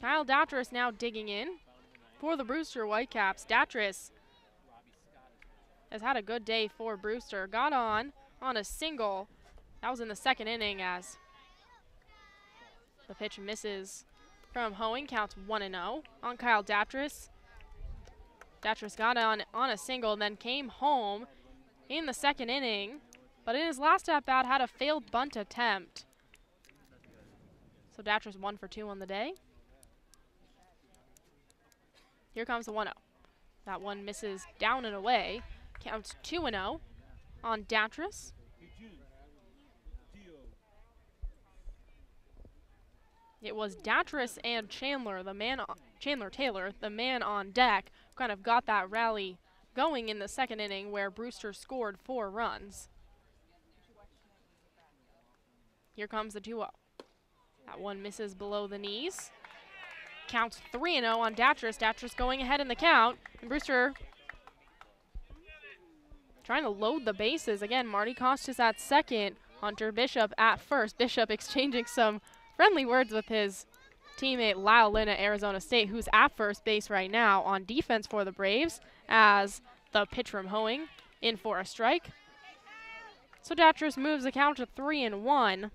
Kyle Datris now digging in for the Brewster Whitecaps. Datris has had a good day for Brewster. Got on a single. That was in the second inning as the pitch misses from Hoeing. Counts 1-0 on Kyle Datris. Datris got on a single, then came home in the second inning, but in his last at-bat had a failed bunt attempt. So Datris 1 for 2 on the day. Here comes the 1-0. That one misses down and away. Counts 2-0 on Datris. It was Datris and Chandler Taylor, the man on deck, kind of got that rally going in the second inning where Brewster scored 4 runs. Here comes the 2-0. That one misses below the knees. Counts 3-0 on Datris. Datris going ahead in the count. And Brewster trying to load the bases. Again, Marty Costas at second. Hunter Bishop at first. Bishop exchanging some friendly words with his teammate Lyle Lynn at Arizona State, who's at first base right now on defense for the Braves, as the pitch from Hoeing in for a strike. So Datris moves the count to 3-1.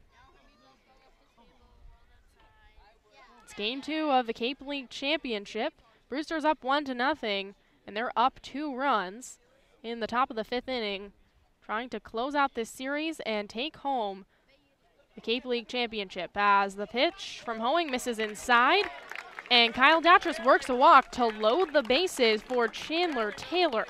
It's game 2 of the Cape League Championship. Brewster's up 1-0, and they're up 2 runs in the top of the 5th inning, trying to close out this series and take home the Cape League Championship, as the pitch from Hoeing misses inside, and Kyle Datris works a walk to load the bases for Chandler Taylor.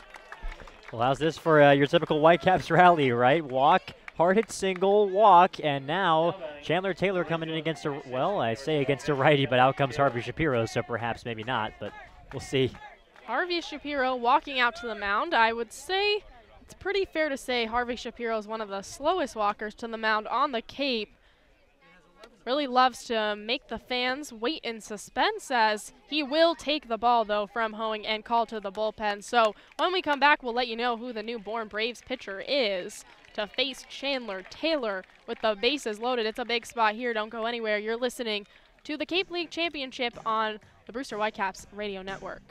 Well, how's this for your typical Whitecaps rally, right? Walk, hard hit single, walk, and now Chandler Taylor coming in against a, well, I say against a righty, but out comes Harvey Shapiro, so perhaps maybe not, but we'll see. Harvey Shapiro walking out to the mound. I would say it's pretty fair to say Harvey Shapiro is one of the slowest walkers to the mound on the Cape. Really loves to make the fans wait in suspense, as he will take the ball, though, from Hoeing and call to the bullpen. So when we come back, we'll let you know who the new Bourne Braves pitcher is to face Chandler Taylor with the bases loaded. It's a big spot here. Don't go anywhere. You're listening to the Cape League Championship on the Brewster Whitecaps radio network.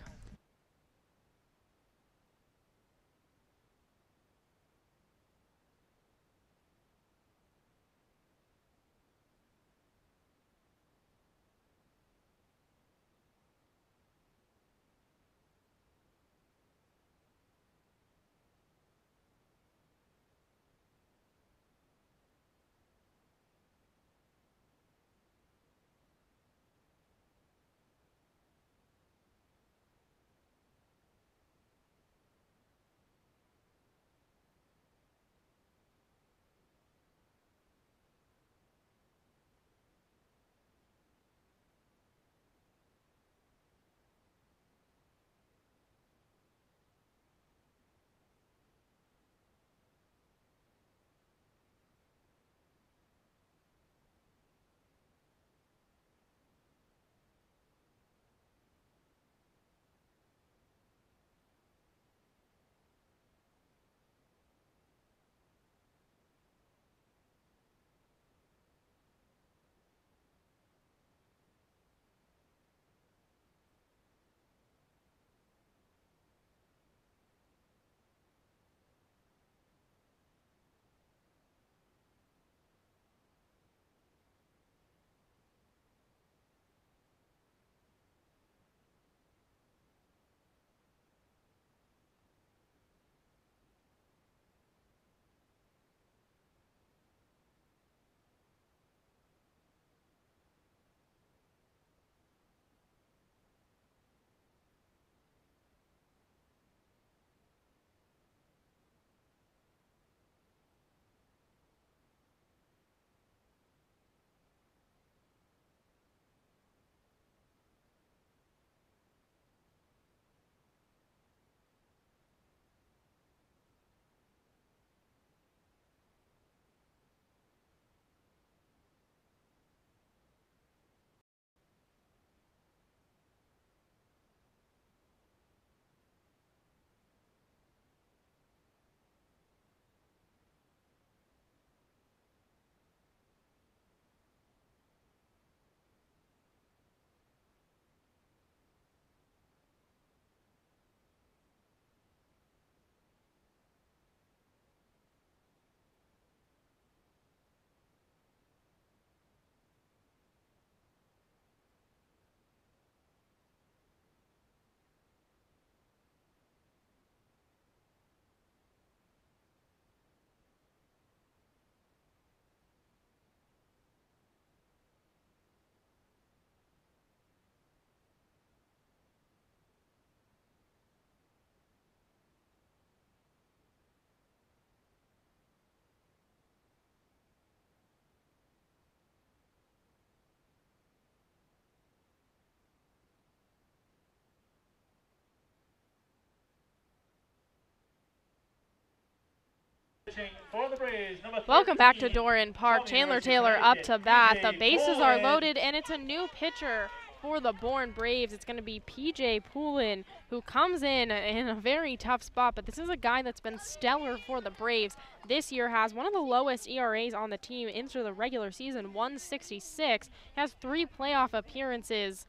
For the Braves, number Welcome back to 13, Bourne Park. Chandler Taylor up to bat. The bases are loaded, and it's a new pitcher for the Bourne Braves. It's going to be P.J. Poulin, who comes in a very tough spot, but this is a guy that's been stellar for the Braves. This year has one of the lowest ERAs on the team into the regular season, 166. Has 3 playoff appearances,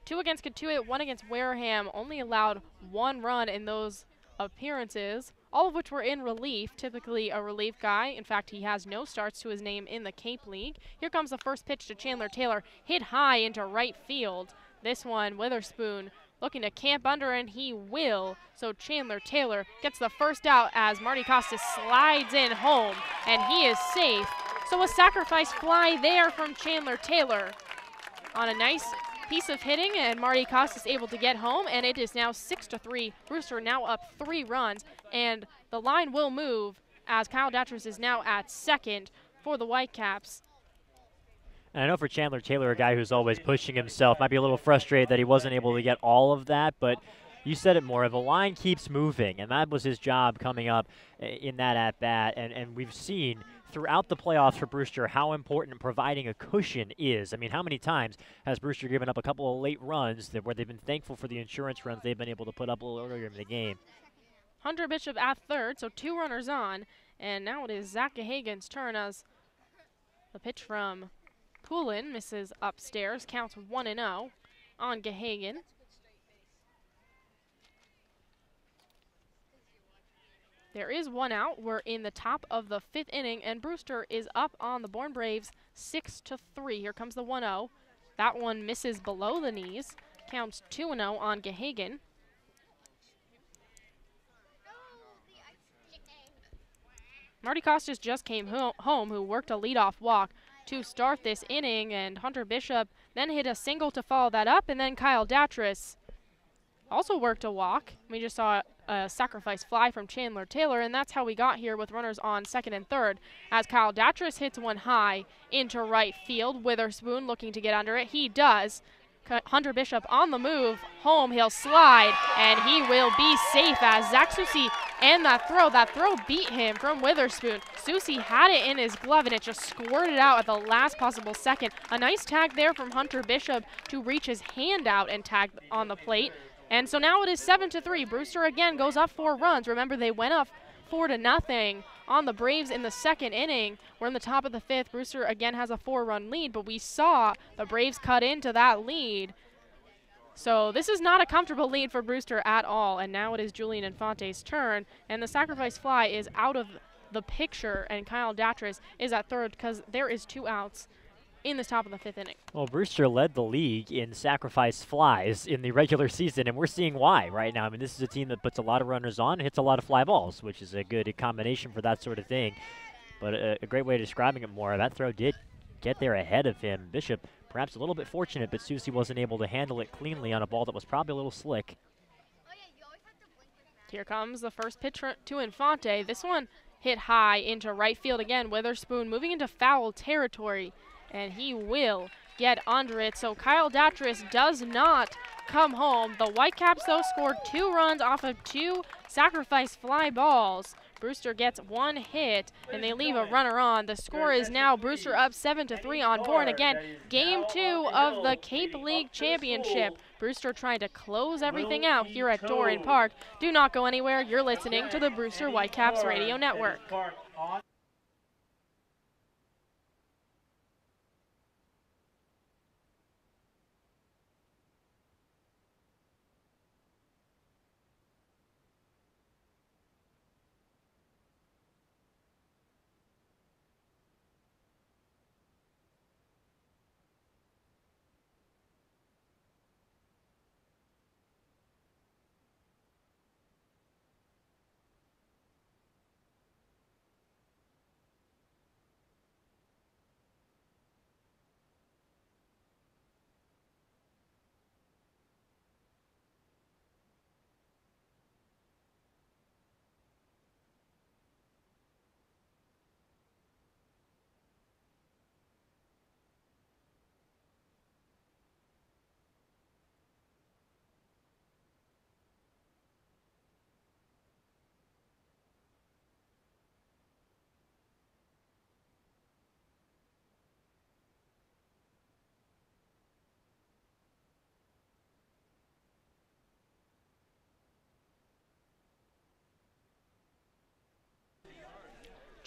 2 against Katuitt, 1 against Wareham. Only allowed 1 run in those appearances, all of which were in relief, typically a relief guy. In fact, he has no starts to his name in the Cape League. Here comes the first pitch to Chandler Taylor, hit high into right field. This one, Witherspoon looking to camp under, and he will. So Chandler Taylor gets the first out as Marty Costas slides in home, and he is safe. So a sacrifice fly there from Chandler Taylor on a nice piece of hitting, and Marty Costas able to get home, and it is now 6-3. Brewster now up 3 runs, and the line will move as Kyle Datras is now at second for the Whitecaps. And I know for Chandler Taylor, a guy who's always pushing himself, might be a little frustrated that he wasn't able to get all of that, but you said it more, the line keeps moving, and that was his job coming up in that at-bat, and we've seen throughout the playoffs for Brewster how important providing a cushion is. I mean, how many times has Brewster given up a couple of late runs where they've been thankful for the insurance runs they've been able to put up a little earlier in the game? Hunter Bishop at third, so 2 runners on, and now it is Zach Gahagan's turn as the pitch from Poulin misses upstairs, counts 1-0 on Gahagan. There is 1 out. We're in the top of the 5th inning, and Brewster is up on the Bourne Braves 6-3. Here comes the 1-0. That one misses below the knees. Counts 2-0 on Gahagan. Marty Costas just came home, who worked a leadoff walk to start this inning, and Hunter Bishop then hit a single to follow that up, and then Kyle Datras also worked a walk. We just saw a sacrifice fly from Chandler Taylor, and that's how we got here with runners on second and third, as Kyle Datras hits one high into right field. Witherspoon looking to get under it. He does. Hunter Bishop on the move. Home, he'll slide, and he will be safe as Zach Susi and that throw beat him from Witherspoon. Susi had it in his glove, and it just squirted out at the last possible second. A nice tag there from Hunter Bishop to reach his hand out and tag on the plate. And so now it is 7-3. Brewster again goes up 4 runs. Remember, they went up 4-0 on the Braves in the second inning. We're in the top of the 5th. Brewster again has a 4-run lead, but we saw the Braves cut into that lead. So this is not a comfortable lead for Brewster at all. And now it is Julian Infante's turn, and the sacrifice fly is out of the picture, and Kyle Datras is at third because there is 2 outs in the top of the 5th inning. Well, Brewster led the league in sacrifice flies in the regular season, and we're seeing why right now. I mean, this is a team that puts a lot of runners on, hits a lot of fly balls, which is a good combination for that sort of thing. But a great way of describing it more, that throw did get there ahead of him. Bishop perhaps a little bit fortunate, but Susi wasn't able to handle it cleanly on a ball that was probably a little slick. Here comes the first pitch to Infante. This one hit high into right field again. Witherspoon moving into foul territory, and he will get under it. So Kyle Datras does not come home. The Whitecaps, though, scored 2 runs off of 2 sacrifice fly balls. Brewster gets 1 hit, and they leave a runner on. The score is now Brewster up 7-3 on Bourne. Again, Game 2 of the Cape League Championship. Brewster trying to close everything out here at Bourne Park. Do not go anywhere. You're listening to the Brewster Whitecaps Radio Network.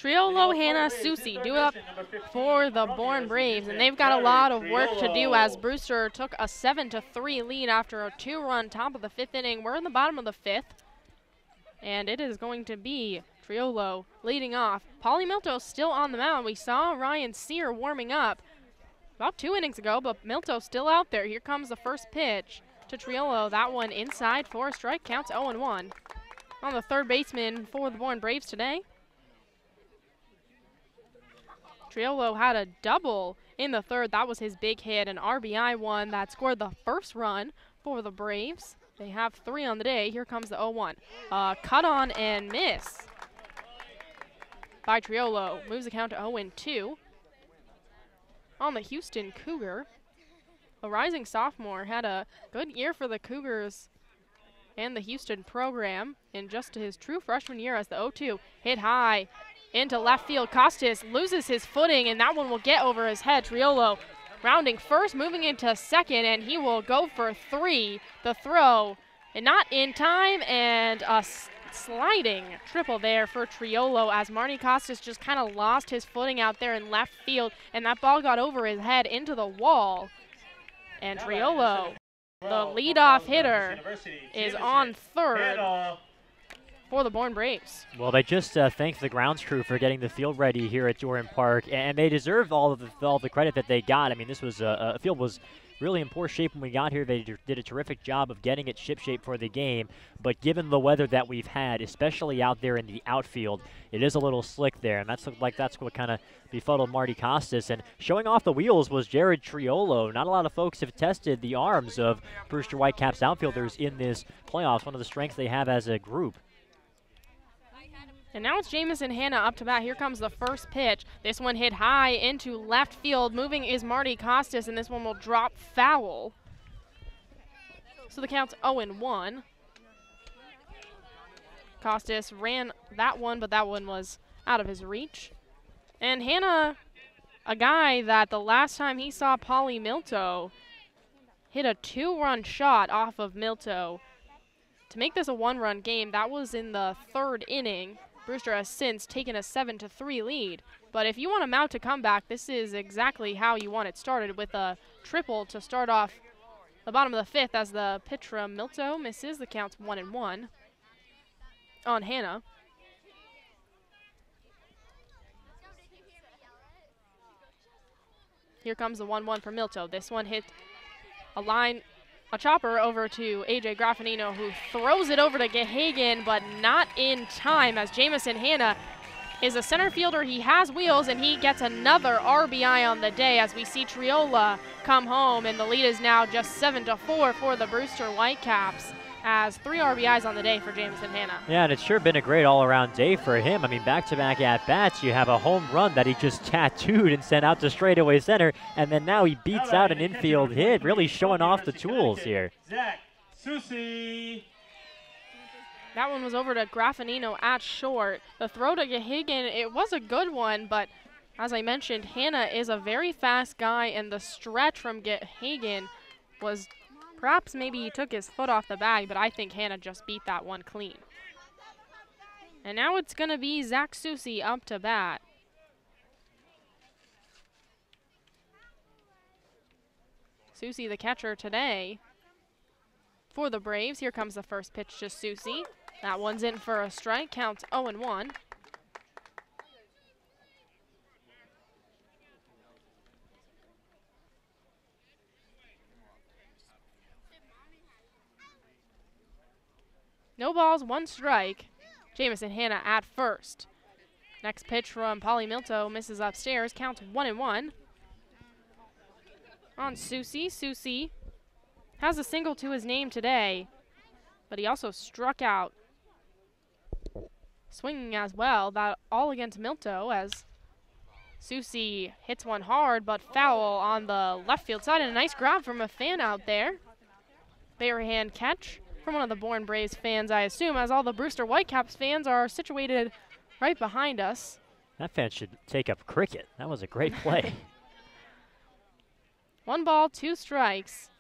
Triolo, Hannah, Susie do up for the Bourne Braves, and they've got a lot of work to do as Brewster took a 7-3 lead after a 2-run top of the 5th inning. We're in the bottom of the 5th, and it is going to be Triolo leading off. Polly Milto still on the mound. We saw Ryan Sear warming up about 2 innings ago, but Milto still out there. Here comes the first pitch to Triolo. That one inside for a strike. Counts 0-1. On the third baseman for the Bourne Braves today. Triolo had a double in the third. That was his big hit, an RBI one that scored the first run for the Braves. They have 3 on the day. Here comes the 0-1. Cut on and miss by Triolo. Moves the count to 0-2. On the Houston Cougar, a rising sophomore, had a good year for the Cougars and the Houston program in just his true freshman year as the 0-2 hit high into left field. Costas loses his footing, and that one will get over his head. Triolo rounding first, moving into second, and he will go for 3. The throw, and not in time, and a sliding triple there for Triolo as Marty Costas just kind of lost his footing out there in left field, and that ball got over his head into the wall. And Triolo, the leadoff hitter, is on third for the Bourne Braves. Well, they just thanked the grounds crew for getting the field ready here at Jordan Park, and they deserved all the credit that they got. I mean, this was a field was really in poor shape when we got here. They did a terrific job of getting it shipshape for the game, but given the weather that we've had, especially out there in the outfield, it is a little slick there, and that's what kind of befuddled Marty Costas. And showing off the wheels was Jared Triolo. Not a lot of folks have tested the arms of Brewster Whitecaps outfielders in this playoffs, one of the strengths they have as a group. And now it's Jamison Hanna up to bat. Here comes the first pitch. This one hit high into left field. Moving is Marty Costas, and this one will drop foul. So the count's 0-1. Costas ran that one, but that one was out of his reach. And Hanna, a guy that the last time he saw Polly Milto, hit a 2-run shot off of Milto to make this a 1-run game. That was in the 3rd inning. Brewster has since taken a 7-3 lead. But if you want to mount a comeback, this is exactly how you want it started, with a triple to start off the bottom of the 5th as the pitch from Milto misses. The count's 1-1 on Hanna. Here comes the 1-1 for Milto. This one hit a chopper over to A.J. Graffinino, who throws it over to Gehagen, but not in time, as Jamison Hanna is a center fielder. He has wheels, and he gets another RBI on the day as we see Triolo come home, and the lead is now just 7-4 for the Brewster Whitecaps, as 3 RBIs on the day for Jamison Hanna. Yeah, and it's sure been a great all-around day for him. I mean, back-to-back at-bats. You have a home run that he just tattooed and sent out to straightaway center, and then now he beats out an infield hit, really showing off the tools here. Zach Susie. That one was over to Graffinino at short. The throw to Gehagen, it was a good one, but as I mentioned, Hanna is a very fast guy, and the stretch from Gehagen was perhaps maybe he took his foot off the bag, but I think Hanna just beat that one clean. And now it's going to be Zach Susie up to bat. Susie, the catcher today for the Braves. Here comes the first pitch to Susie. That one's in for a strike. Counts 0-1. No balls, 1 strike. Jamison Hanna at first. Next pitch from Polly Milto misses upstairs. Counts 1-1. On Susie. Susie has a single to his name today, but he also struck out swinging as well. That all against Milto, as Susie hits one hard but foul on the left field side, and a nice grab from a fan out there. Bare hand catch from one of the Bourne Braves fans, I assume, as all the Brewster Whitecaps fans are situated right behind us. That fan should take up cricket. That was a great play. 1 ball, 2 strikes,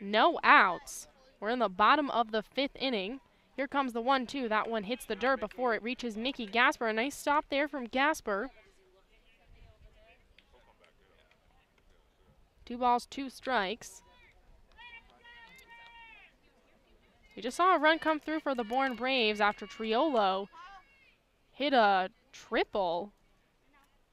no outs. We're in the bottom of the 5th inning. Here comes the 1-2. That one hits the dirt before it reaches Mickey Gasper. A nice stop there from Gasper. 2 balls, 2 strikes. We just saw a run come through for the Bourne Braves after Triolo hit a triple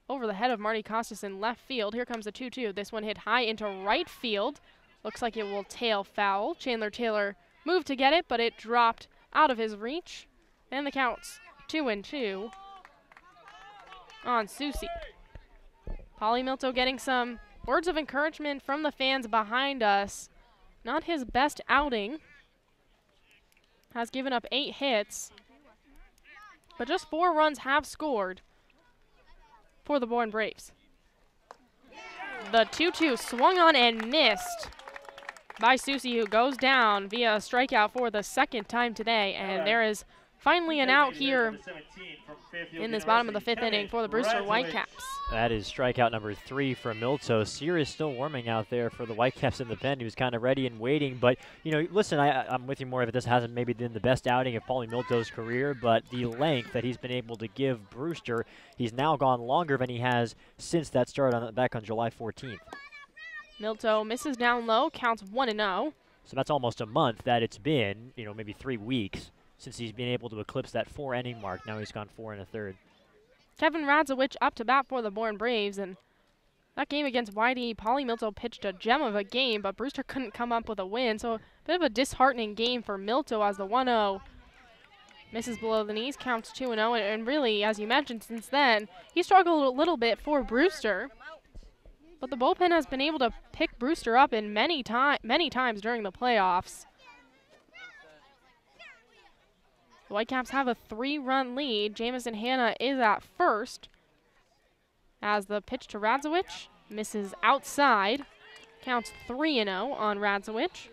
over the head of Marty Costas in left field. Here comes the 2-2. This one hit high into right field. Looks like it will tail foul. Chandler Taylor moved to get it, but it dropped out of his reach. And the count's 2-2 on Susie. Pauly Milto getting some words of encouragement from the fans behind us. Not his best outing. Has given up 8 hits, but just 4 runs have scored for the Bourne Braves. The 2-2 swung on and missed by Susie, who goes down via a strikeout for the 2nd time today. And there is finally an out here in this bottom of the 5th inning for the Brewster Whitecaps. That is strikeout number 3 from Milto. Sear is still warming out there for the Whitecaps in the pen. He was kind of ready and waiting. But, you know, listen, I'm with you more if this hasn't maybe been the best outing of Pauly Milto's career, but the length that he's been able to give Brewster, he's now gone longer than he has since that start back on July 14th. Milto misses down low, counts 1-0. So that's almost a month that it's been, you know, maybe 3 weeks since he's been able to eclipse that 4-inning mark. Now he's gone 4 1/3. Kevin Radzowicz up to bat for the Bourne Braves, and that game against Whitey, Pauly Milto pitched a gem of a game, but Brewster couldn't come up with a win, so a bit of a disheartening game for Milto as the 1-0 misses below the knees, counts 2-0, and really, as you mentioned, since then, he struggled a little bit for Brewster, but the bullpen has been able to pick Brewster up in many times during the playoffs. The Whitecaps have a 3-run lead. Jamison Hanna is at first as the pitch to Radzowicz misses outside. Counts 3-0 on Radzowicz,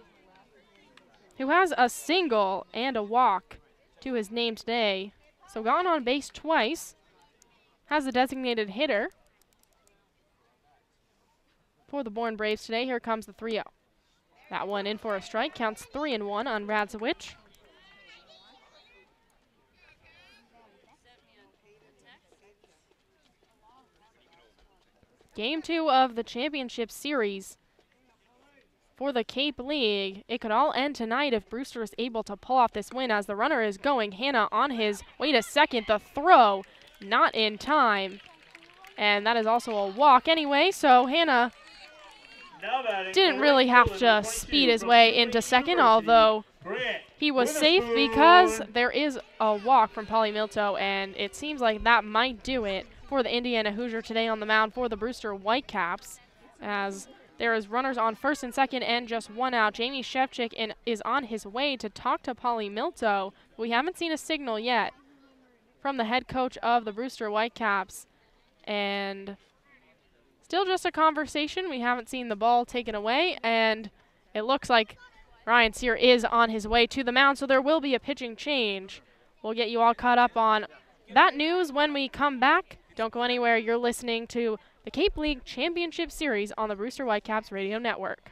who has a single and a walk to his name today. So gone on base twice. Has the designated hitter for the Bourne Braves today. Here comes the 3-0. That one in for a strike. Counts 3-1 on Radzowicz. Game 2 of the championship series for the Cape League. It could all end tonight if Brewster is able to pull off this win as the runner is going. Hanna on his way to second. The throw not in time. And that is also a walk anyway, so Hanna didn't really have to speed his way into second, although he was safe because there is a walk from Pauly Milto, and it seems like that might do it for the Indiana Hoosier today on the mound for the Brewster Whitecaps, as there is runners on first and second and just 1 out. Jamie Shevchik is on his way to talk to Pauly Milto. We haven't seen a signal yet from the head coach of the Brewster Whitecaps, and still just a conversation. We haven't seen the ball taken away, and it looks like Ryan Sear is on his way to the mound, so there will be a pitching change. We'll get you all caught up on that news when we come back. Don't go anywhere. You're listening to the Cape League Championship Series on the Brewster Whitecaps Radio Network.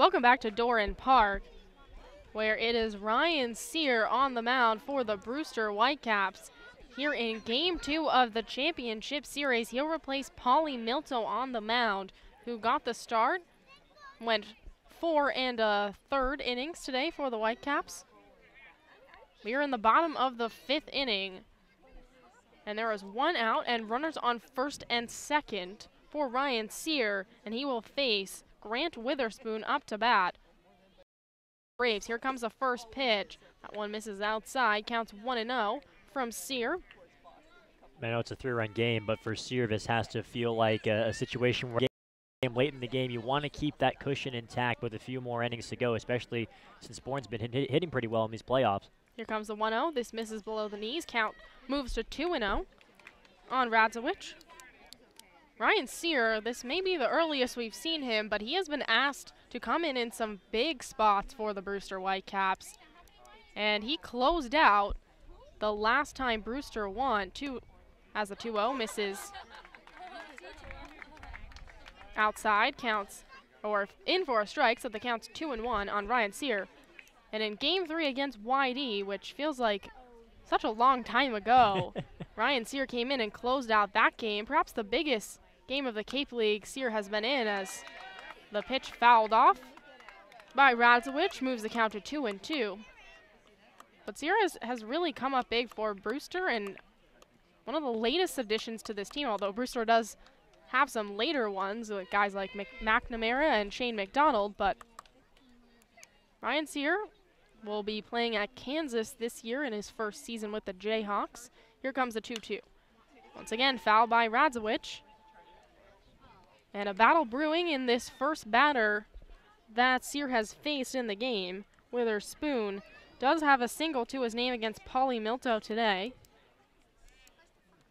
Welcome back to Doran Park, where it is Ryan Sear on the mound for the Brewster Whitecaps. Here in Game 2 of the championship series, he'll replace Paulie Milto on the mound, who got the start, went 4 1/3 innings today for the Whitecaps. We are in the bottom of the 5th inning, and there is 1 out and runners on first and second for Ryan Sear, and he will face Grant Witherspoon up to bat. Braves, here comes the first pitch. That one misses outside, counts 1-0 from Sear. I know it's a 3-run game, but for Sear, this has to feel like a situation where late in the game, you want to keep that cushion intact with a few more innings to go, especially since Bourne's been hitting pretty well in these playoffs. Here comes the 1-0. This misses below the knees. Count moves to 2-0 on Radzowicz. Ryan Sear, this may be the earliest we've seen him, but he has been asked to come in some big spots for the Brewster Whitecaps. And he closed out the last time Brewster won as a 2-0 misses outside, counts, or in for a strike, so the count's 2-1 on Ryan Sear. And in Game 3 against YD, which feels like such a long time ago, Ryan Sear came in and closed out that game, perhaps the biggest game of the Cape League Sear has been in, as the pitch fouled off by Radzowicz, moves the count to 2-2. But Sear has really come up big for Brewster, and one of the latest additions to this team, although Brewster does have some later ones, with guys like McNamara and Shane McDonald, but Ryan Sear will be playing at Kansas this year in his first season with the Jayhawks. Here comes the 2-2. Once again, foul by Radzowicz. And a battle brewing in this first batter that Sear has faced in the game. Witherspoon does have a single to his name against Paulie Milto today.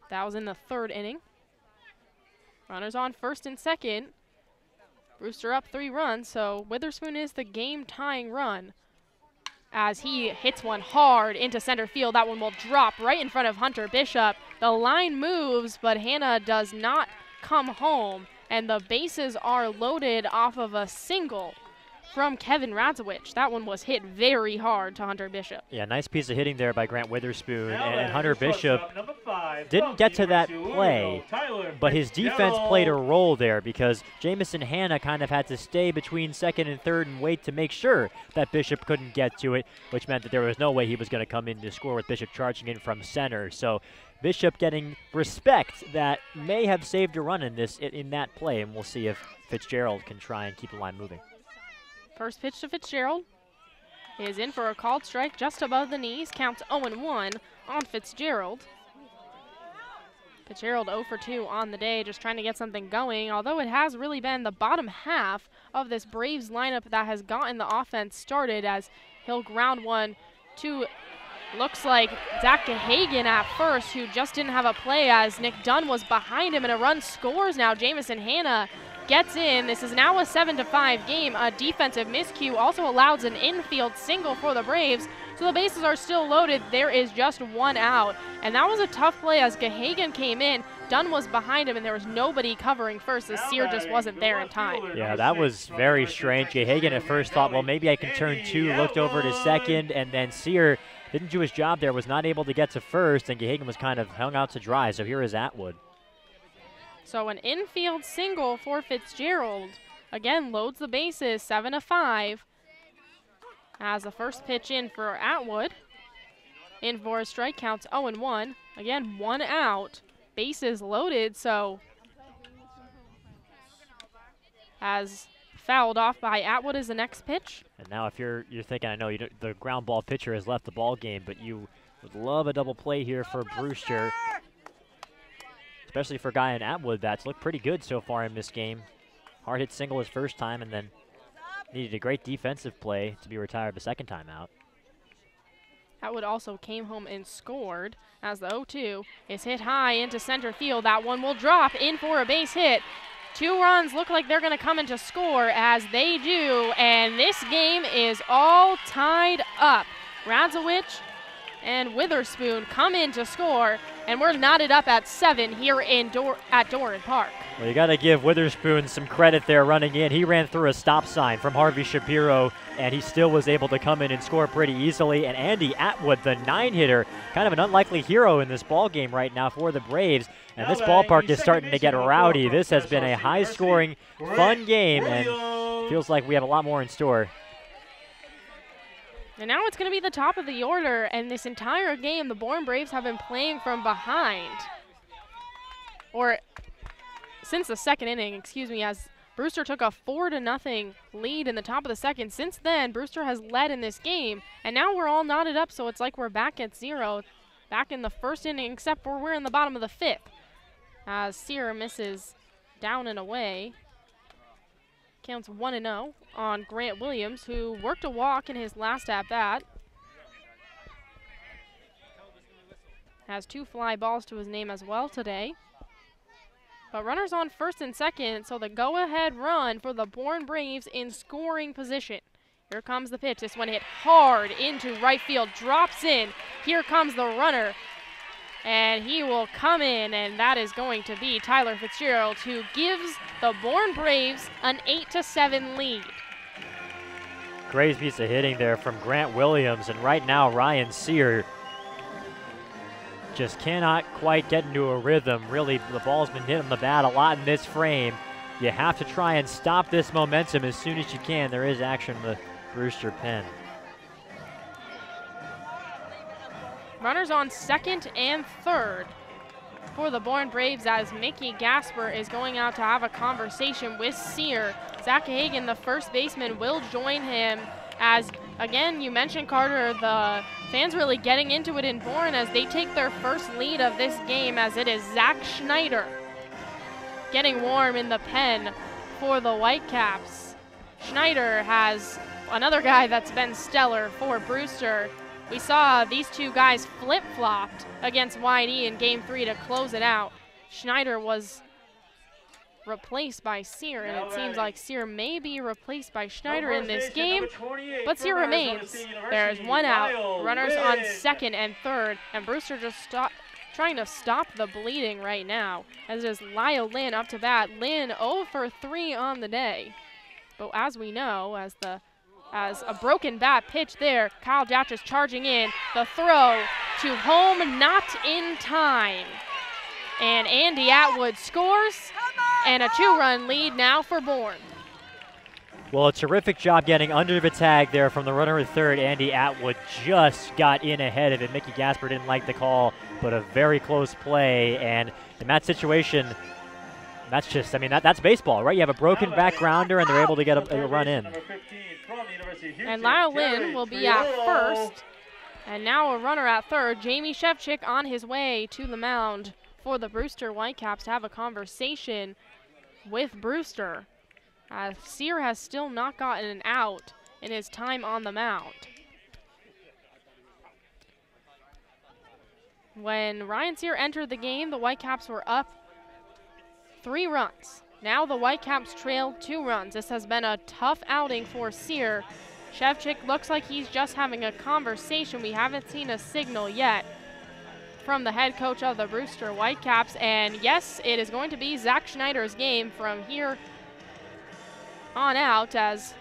That was in the 3rd inning. Runners on first and second. Brewster up 3 runs, so Witherspoon is the game-tying run as he hits one hard into center field. That one will drop right in front of Hunter Bishop. The line moves, but Hannah does not come home, and the bases are loaded off of a single from Kevin Radzowicz. That one was hit very hard to Hunter Bishop. Yeah, nice piece of hitting there by Grant Witherspoon, and Hunter Bishop didn't get to that play, but his defense played a role there because Jamison Hanna kind of had to stay between second and third and wait to make sure that Bishop couldn't get to it, which meant that there was no way he was going to come in to score with Bishop charging in from center. So Bishop getting respect that may have saved a run in that play, and we'll see if Fitzgerald can try and keep the line moving. First pitch to Fitzgerald is in for a called strike just above the knees. Counts 0-1 on Fitzgerald. Fitzgerald 0 for 2 on the day, just trying to get something going, although it has really been the bottom half of this Braves lineup that has gotten the offense started, as he'll ground one to, looks like Zach Gahagan at first, who just didn't have a play as Nick Dunn was behind him, and a run scores now. Jamison Hanna gets in. This is now a 7-5 game. A defensive miscue also allows an infield single for the Braves, so the bases are still loaded. There is just 1 out, and that was a tough play as Gahagan came in. Dunn was behind him, and there was nobody covering first as Sear just wasn't there in time. Yeah, that was very strange. Gahagan at first thought, well, maybe I can turn 2, looked over to second, and then Sear didn't do his job there, was not able to get to first, and Gahagan was kind of hung out to dry, so here is Atwood. So an infield single for Fitzgerald. Again, loads the bases, 7-5. As the first pitch in for Atwood. In for a strike, counts 0-1. Again, 1 out. Bases loaded, so as fouled off by Atwood is the next pitch. And now if you're thinking, I know the ground ball pitcher has left the ball game, but you would love a double play here for Brewster, especially for a guy in Atwood that's looked pretty good so far in this game. Hard hit single his first time, and then needed a great defensive play to be retired the second time out. Atwood also came home and scored as the 0-2 is hit high into center field. That one will drop in for a base hit. 2 runs look like they're going to come in to score, as they do, and this game is all tied up. Radzowicz and Witherspoon come in to score, And we're knotted up at 7 here at Doran Park. Well, you got to give Witherspoon some credit there running in. He ran through a stop sign from Harvey Shapiro, and he still was able to come in and score pretty easily. And Andy Atwood, the 9-hitter, kind of an unlikely hero in this ball game right now for the Braves. And this ballpark is starting to get rowdy. This has been a high-scoring, fun game, and feels like we have a lot more in store. And now it's going to be the top of the order, and this entire game, the Bourne Braves have been playing from behind. Or since the second inning, excuse me, as Brewster took a 4-0 lead in the top of the second. Since then, Brewster has led in this game, and now we're all knotted up, so it's like we're back at 0, back in the first inning, except for we're in the bottom of the 5th. As Sear misses down and away. Counts 1-0 on Grant Williams, who worked a walk in his last at-bat. Has 2 fly balls to his name as well today. But runners on first and second, so the go-ahead run for the Bourne Braves in scoring position. Here comes the pitch. This one hit hard into right field, drops in. Here comes the runner, and he will come in, and that is going to be Tyler Fitzgerald, who gives the Bourne Braves an 8-7 lead. Great piece of hitting there from Grant Williams, and right now Ryan Sear just cannot quite get into a rhythm. Really, the ball's been hitting the bat a lot in this frame. You have to try and stop this momentum as soon as you can. There is action in the Brewster pen. Runners on second and third for the Bourne Braves as Mickey Gasper is going out to have a conversation with Sear. Zach Hagan, the first baseman, will join him as, again, you mentioned, Carter, the fans really getting into it in Bourne as they take their first lead of this game, as it is Zach Schneider getting warm in the pen for the Whitecaps. Schneider has another guy that's been stellar for Brewster. We saw these two guys flip-flopped against YD in Game 3 to close it out. Schneider was replaced by Sear, and it seems like Sear may be replaced by Schneider in this game, but Sear remains. There's 1 out, runners on second and third, and Brewster just trying to stop the bleeding right now, as it is Lyle Lynn up to bat. Lynn 0 for 3 on the day, but as we know, as a broken bat pitch there, Kyle Datch is charging in. The throw to home, not in time. And Andy Atwood scores, and a 2-run lead now for Bourne. Well, a terrific job getting under the tag there from the runner at third. Andy Atwood just got in ahead of it. Mickey Gasper didn't like the call, but a very close play. And in that situation, that's just, I mean, that's baseball, right? You have a broken back grounder, and they're able to get a run in. And Lyle Lynn will be at first. And now a runner at third. Jamie Shevchik on his way to the mound for the Brewster Whitecaps to have a conversation with Brewster, as Sear has still not gotten an out in his time on the mound. When Ryan Sear entered the game, the Whitecaps were up 3 runs. Now the Whitecaps trail 2 runs. This has been a tough outing for Sear. Shevchik looks like he's just having a conversation. We haven't seen a signal yet from the head coach of the Brewster Whitecaps. And yes, it is going to be Zach Schneider's game from here on out, as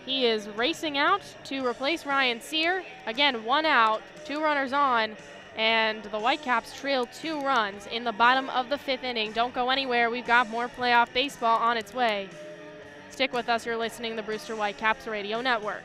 he is racing out to replace Ryan Sear. Again, 1 out, 2 runners on, and the Whitecaps trail 2 runs in the bottom of the 5th inning. Don't go anywhere. We've got more playoff baseball on its way. Stick with us. You're listening to the Brewster Whitecaps Radio Network.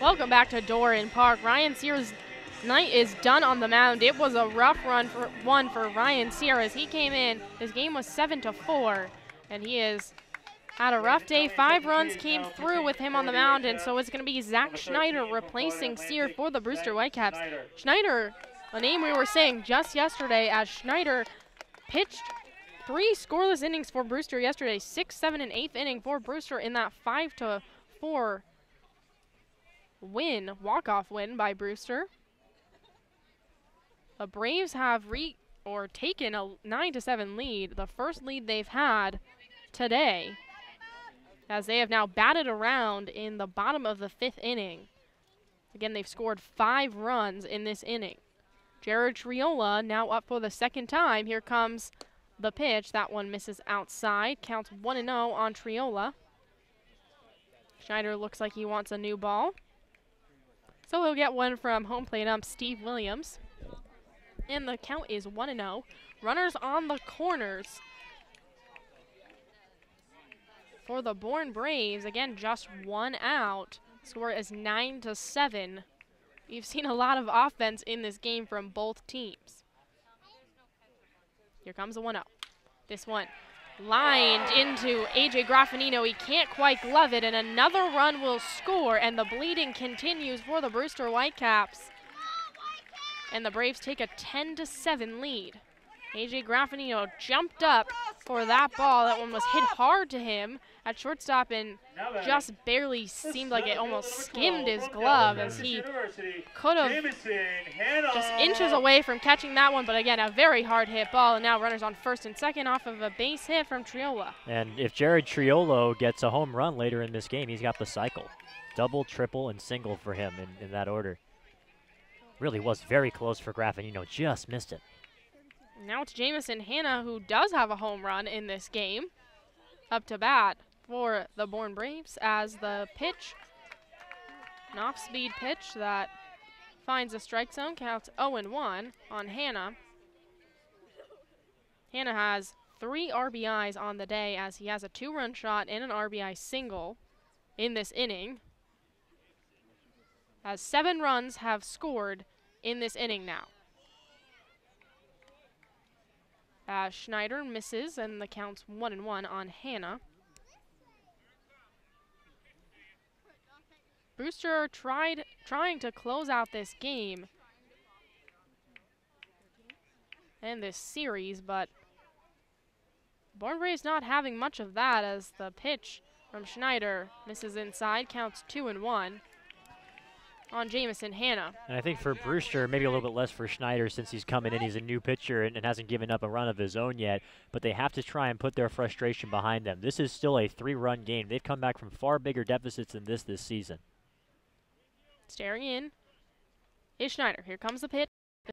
Welcome back to Doran Park. Ryan Sears' night is done on the mound. It was a rough one for Ryan Sears. He came in, his game was 7-4, and he has had a rough day. 5 runs came through with him on the mound, and so it's going to be Zach Schneider replacing Sear for the Brewster Whitecaps. Schneider, a name we were saying just yesterday, as Schneider pitched 3 scoreless innings for Brewster yesterday, 6th, 7th, and 8th inning for Brewster in that 5-4 win, walk-off win by Brewster. The Braves have taken a 9-7 lead, the first lead they've had today, as they have now batted around in the bottom of the 5th inning. Again, they've scored 5 runs in this inning. Jared Triola now up for the second time. Here comes the pitch. That one misses outside. Counts 1-0 on Triola. Schneider looks like he wants a new ball, so he'll get one from home plate ump Steve Williams. And the count is 1-0. Runners on the corners for the Bourne Braves. Again, just 1 out. Score is 9-7. We've seen a lot of offense in this game from both teams. Here comes the 1-0. This one lined into A.J. Graffinino. He can't quite glove it, and another run will score, and the bleeding continues for the Brewster Whitecaps. And the Braves take a 10-7 lead. A.J. Graffinino jumped up for that ball. That one was hit hard to him at shortstop and just barely seemed like it almost skimmed his glove, as he could have just inches away from catching that one. But again, a very hard hit ball, and now runners on first and second off of a base hit from Triola. And if Jared Triolo gets a home run later in this game, he's got the cycle. Double, triple, and single for him in that order. Really was very close for Graffinino, just missed it. Now it's Jamison Hanna, who does have a home run in this game, up to bat for the Bourne Braves, as the pitch, an off-speed pitch that finds the strike zone, counts 0-1 on Hanna. Hanna has 3 RBIs on the day, as he has a 2-run shot and an RBI single in this inning, as 7 runs have scored in this inning now. Schneider misses, and the count's 1-1 on Hanna. Brewster trying to close out this game and this series, but Bourne Braves not having much of that, as the pitch from Schneider misses inside, counts 2-1 on Jamison Hanna. And I think for Brewster, maybe a little bit less for Schneider, since he's coming in. He's a new pitcher and hasn't given up a run of his own yet, but they have to try and put their frustration behind them. This is still a 3-run game. They've come back from far bigger deficits than this season. Staring in is Schneider. Here comes the pitch.